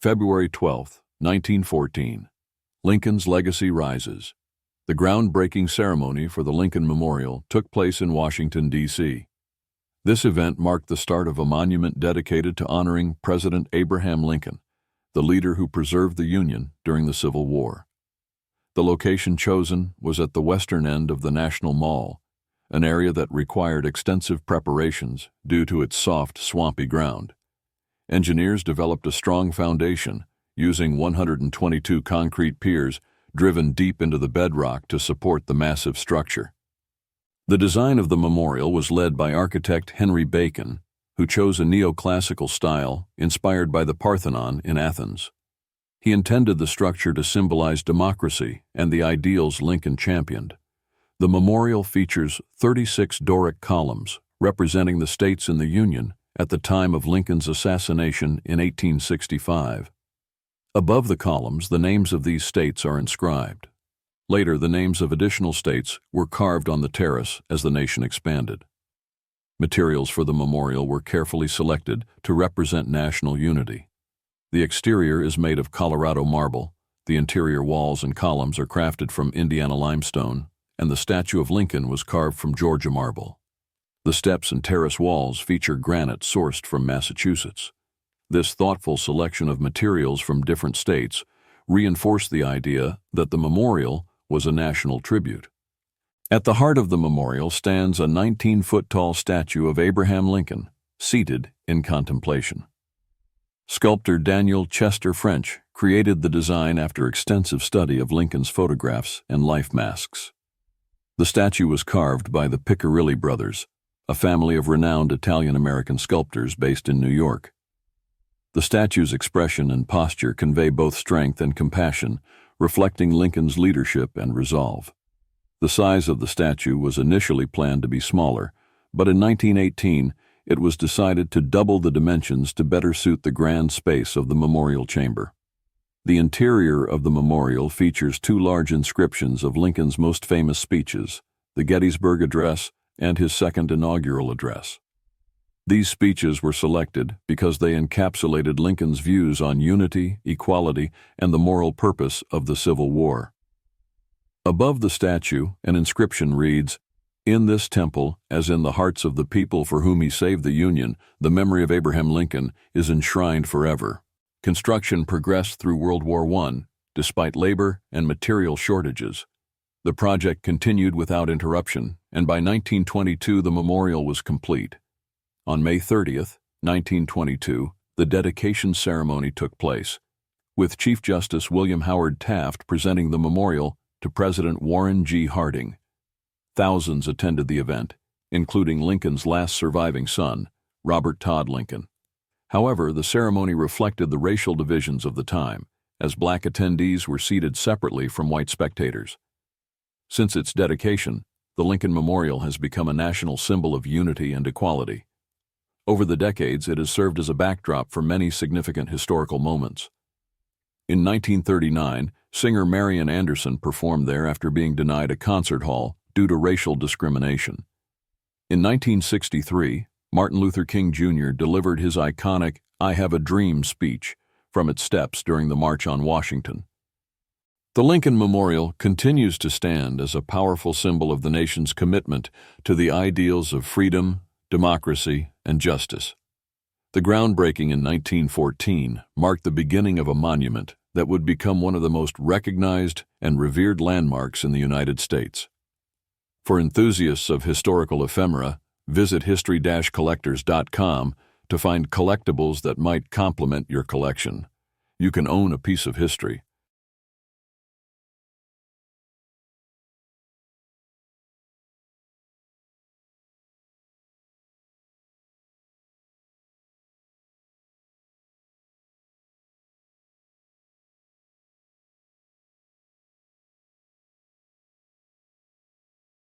February 12, 1914. Lincoln's legacy rises. The groundbreaking ceremony for the Lincoln Memorial took place in Washington, D.C. This event marked the start of a monument dedicated to honoring President Abraham Lincoln, the leader who preserved the Union during the Civil War. The location chosen was at the western end of the National Mall, an area that required extensive preparations due to its soft, swampy ground. Engineers developed a strong foundation, using 122 concrete piers driven deep into the bedrock to support the massive structure. The design of the memorial was led by architect Henry Bacon, who chose a neoclassical style inspired by the Parthenon in Athens. He intended the structure to symbolize democracy and the ideals Lincoln championed. The memorial features 36 Doric columns representing the states in the Union at the time of Lincoln's assassination in 1865. Above the columns, the names of these states are inscribed. Later, the names of additional states were carved on the terrace as the nation expanded. Materials for the memorial were carefully selected to represent national unity. The exterior is made of Colorado marble, the interior walls and columns are crafted from Indiana limestone, and the statue of Lincoln was carved from Georgia marble. The steps and terrace walls feature granite sourced from Massachusetts. This thoughtful selection of materials from different states reinforced the idea that the memorial was a national tribute. At the heart of the memorial stands a 19-foot-tall statue of Abraham Lincoln, seated in contemplation. Sculptor Daniel Chester French created the design after extensive study of Lincoln's photographs and life masks. The statue was carved by the Picarilli brothers, a family of renowned Italian-American sculptors based in New York. The statue's expression and posture convey both strength and compassion, reflecting Lincoln's leadership and resolve. The size of the statue was initially planned to be smaller, but in 1918 it was decided to double the dimensions to better suit the grand space of the memorial chamber. The interior of the memorial features two large inscriptions of Lincoln's most famous speeches, the Gettysburg Address and his second inaugural address. These speeches were selected because they encapsulated Lincoln's views on unity, equality, and the moral purpose of the Civil War. Above the statue, an inscription reads, "In this temple, as in the hearts of the people for whom he saved the Union, the memory of Abraham Lincoln is enshrined forever." Construction progressed through World War I, despite labor and material shortages. The project continued without interruption, and by 1922 the memorial was complete. On May 30th, 1922, the dedication ceremony took place, with Chief Justice William Howard Taft presenting the memorial to President Warren G. Harding. Thousands attended the event, including Lincoln's last surviving son, Robert Todd Lincoln. However, the ceremony reflected the racial divisions of the time, as black attendees were seated separately from white spectators. Since its dedication, the Lincoln Memorial has become a national symbol of unity and equality. Over the decades, it has served as a backdrop for many significant historical moments. In 1939, singer Marian Anderson performed there after being denied a concert hall due to racial discrimination. In 1963, Martin Luther King Jr. delivered his iconic "I Have a Dream" speech from its steps during the March on Washington. The Lincoln Memorial continues to stand as a powerful symbol of the nation's commitment to the ideals of freedom, democracy, and justice. The groundbreaking in 1914 marked the beginning of a monument that would become one of the most recognized and revered landmarks in the United States. For enthusiasts of historical ephemera, visit history-collectors.com to find collectibles that might complement your collection. You can own a piece of history,